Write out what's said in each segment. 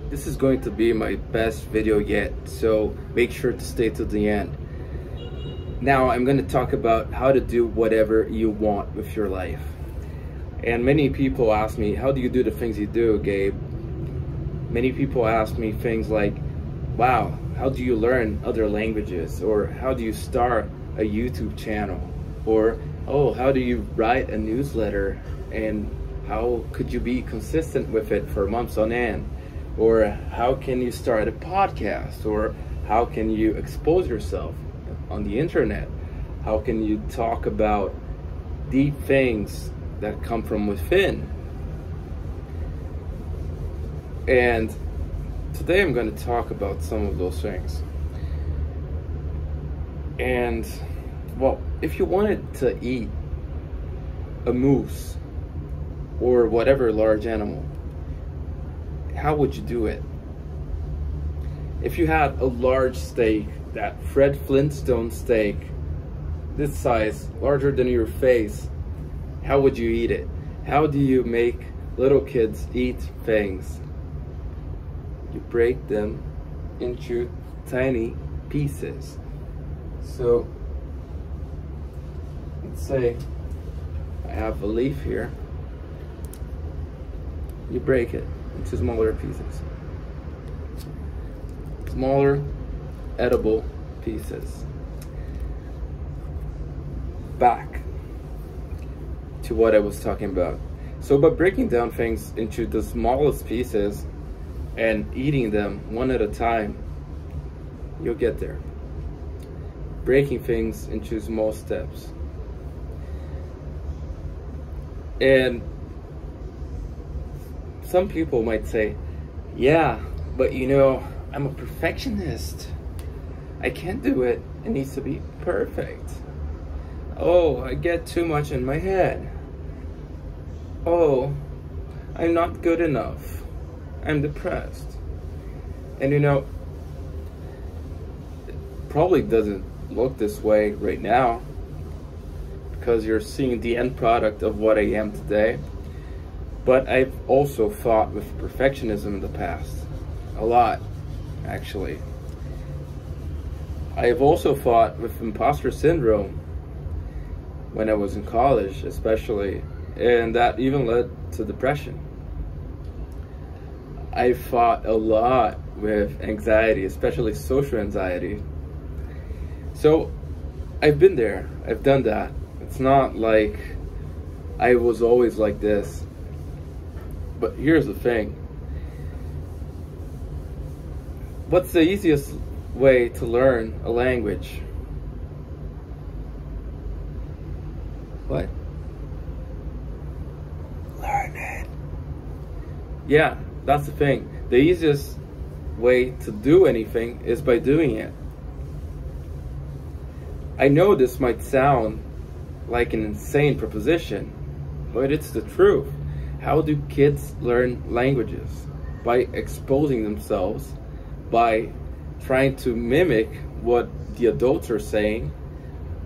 This is going to be my best video yet, so make sure to stay to the end. Now I'm going to talk about how to do whatever you want with your life. And many people ask me, how do you do the things you do, Gabe? Many people ask me things like, wow, how do you learn other languages? Or how do you start a YouTube channel? Or, oh, how do you write a newsletter? And how could you be consistent with it for months on end? Or how can you start a podcast? Or how can you expose yourself on the internet? How can you talk about deep things that come from within? And today I'm going to talk about some of those things. And well, if you wanted to eat a moose or whatever large animal, how would you do it? If you had a large steak, that Fred Flintstone steak, this size, larger than your face, how would you eat it? How do you make little kids eat things? You break them into tiny pieces. So let's say I have a leaf here. You break it into smaller pieces. Smaller, edible pieces. Back to what I was talking about. So by breaking down things into the smallest pieces and eating them one at a time, you'll get there. Breaking things into small steps. And some people might say, yeah, but you know, I'm a perfectionist. I can't do it. It needs to be perfect. Oh, I get too much in my head. Oh, I'm not good enough. I'm depressed. And you know, it probably doesn't look this way right now because you're seeing the end product of what I am today. But I've also fought with perfectionism in the past. A lot, actually. I've also fought with imposter syndrome when I was in college, especially, and that even led to depression. I fought a lot with anxiety, especially social anxiety. So I've been there, I've done that. It's not like I was always like this. But here's the thing. What's the easiest way to learn a language? What? Learn it. Yeah, that's the thing. The easiest way to do anything is by doing it. I know this might sound like an insane proposition, but it's the truth. How do kids learn languages? By exposing themselves, by trying to mimic what the adults are saying.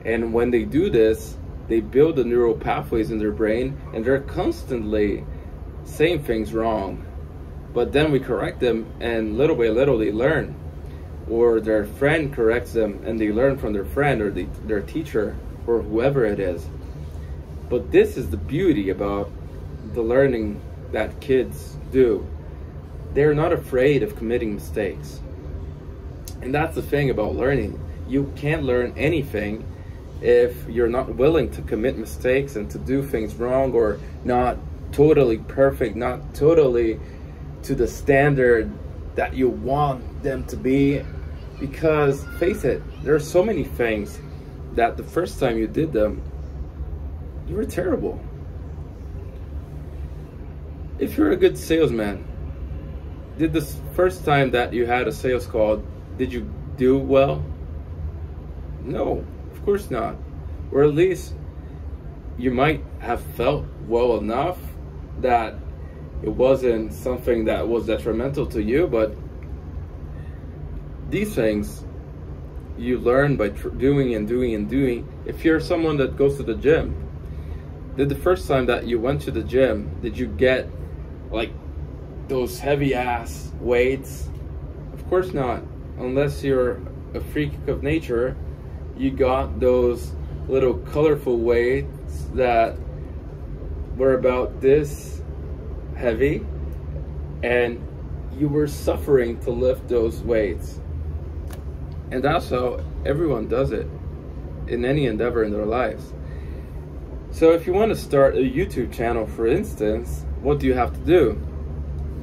And when they do this, they build the neural pathways in their brain, and they're constantly saying things wrong. But then we correct them, and little by little they learn. Or their friend corrects them, and they learn from their friend or their teacher or whoever it is. But this is the beauty about the learning that kids do. They're not afraid of committing mistakes. And that's the thing about learning. You can't learn anything if you're not willing to commit mistakes and to do things wrong, or not totally perfect, not totally to the standard that you want them to be. Because face it, there are so many things that the first time you did them, you were terrible. If you're a good salesman, did this first time that you had a sales call, did you do well? No, of course not. Or at least you might have felt well enough that it wasn't something that was detrimental to you. But these things you learn by doing and doing and doing. If you're someone that goes to the gym, did the first time that you went to the gym, did you get like those heavy ass weights. Of course not, unless you're a freak of nature. You got those little colorful weights that were about this heavy, and you were suffering to lift those weights. And that's how everyone does it in any endeavor in their lives. So if you want to start a YouTube channel, for instance, what do you have to do?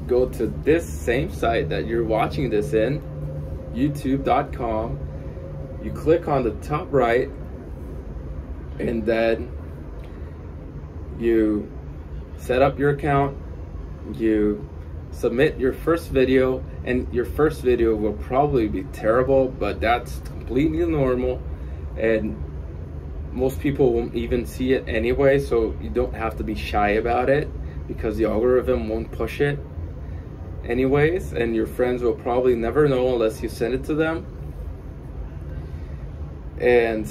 Go to this same site that you're watching this in, youtube.com. You click on the top right, and then you set up your account, you submit your first video, and your first video will probably be terrible, but that's completely normal, and most people won't even see it anyway, so you don't have to be shy about it, because the algorithm won't push it anyways, and your friends will probably never know unless you send it to them. And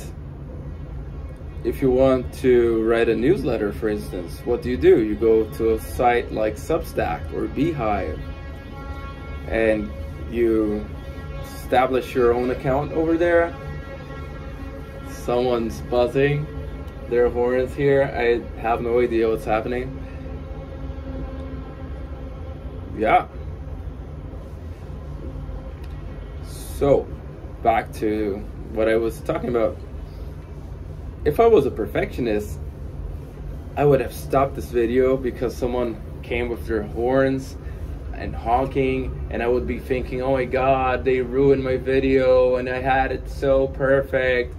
if you want to write a newsletter, for instance, what do? You go to a site like Substack or Beehive, and you establish your own account over there. Someone's buzzing their horns here. I have no idea what's happening. Yeah. So, back to what I was talking about. If I was a perfectionist, I would have stopped this video because someone came with their horns and honking, and I would be thinking, oh my god, they ruined my video and I had it so perfect.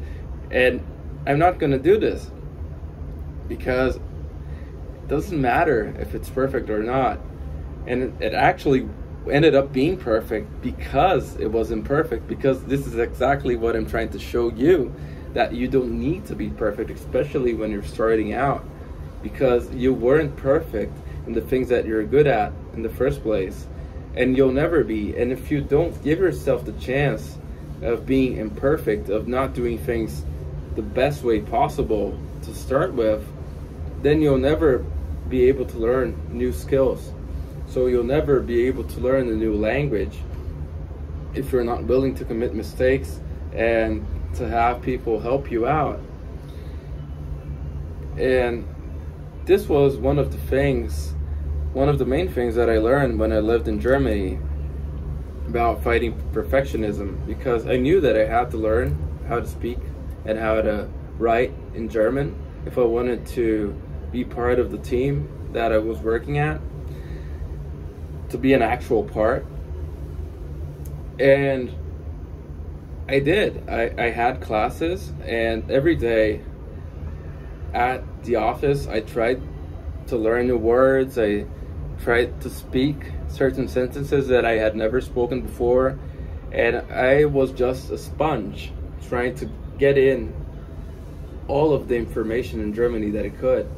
And I'm not gonna do this, because it doesn't matter if it's perfect or not. And it actually ended up being perfect because it was imperfect, because this is exactly what I'm trying to show you, that you don't need to be perfect, especially when you're starting out, because you weren't perfect in the things that you're good at in the first place, and you'll never be. And if you don't give yourself the chance of being imperfect, of not doing things the best way possible to start with, then you'll never be able to learn new skills. So you'll never be able to learn a new language if you're not willing to commit mistakes and to have people help you out. And this was one of the main things that I learned when I lived in Germany about fighting perfectionism, because I knew that I had to learn how to speak and how to write in German if I wanted to be part of the team that I was working at, to be an actual part. And I did. I had classes, and every day at the office I tried to learn new words. I tried to speak certain sentences that I had never spoken before, and I was just a sponge trying to get in all of the information in Germany that I could.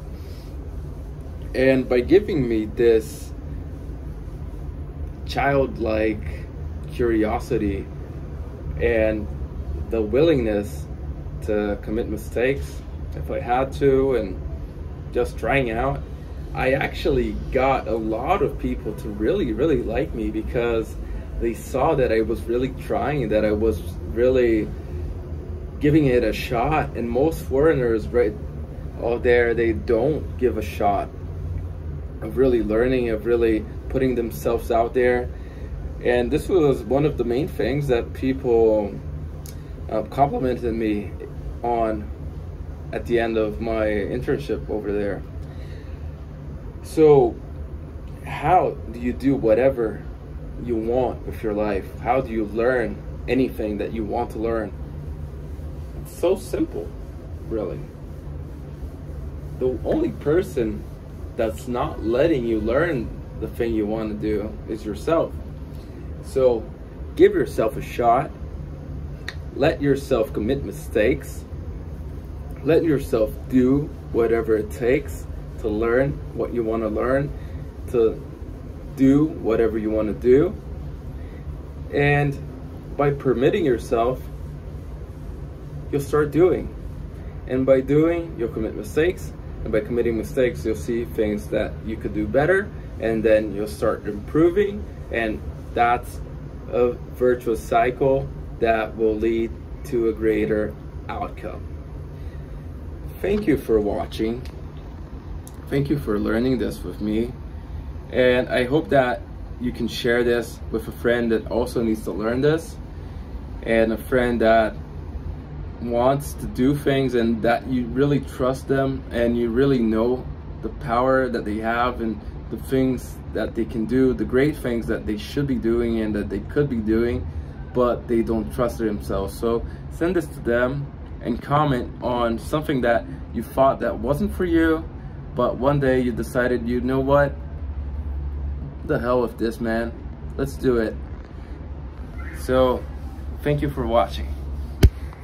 And by giving me this childlike curiosity and the willingness to commit mistakes if I had to, and just trying out, I actually got a lot of people to really like me, because they saw that I was really trying, that I was really giving it a shot. And most foreigners right out there, they don't give a shot of really learning, of really putting themselves out there. And this was one of the main things that people complimented me on at the end of my internship over there. So how do you do whatever you want with your life? How do you learn anything that you want to learn? It's so simple, really. The only person that's not letting you learn the thing you want to do is yourself. So give yourself a shot. Let yourself commit mistakes. Let yourself do whatever it takes to learn what you want to learn, to do whatever you want to do. And by permitting yourself, you'll start doing. And by doing, you'll commit mistakes. And by committing mistakes, you'll see things that you could do better. and then you'll start improving, and that's a virtuous cycle that will lead to a greater outcome. Thank you for watching. Thank you for learning this with me, and I hope that you can share this with a friend that also needs to learn this, and a friend that wants to do things and that you really trust them and you really know the power that they have and the things that they can do, the great things that they should be doing and that they could be doing, but they don't trust themselves. So send this to them and comment on something that you thought that wasn't for you, but one day you decided, you know what, the hell with this, man, let's do it. So thank you for watching.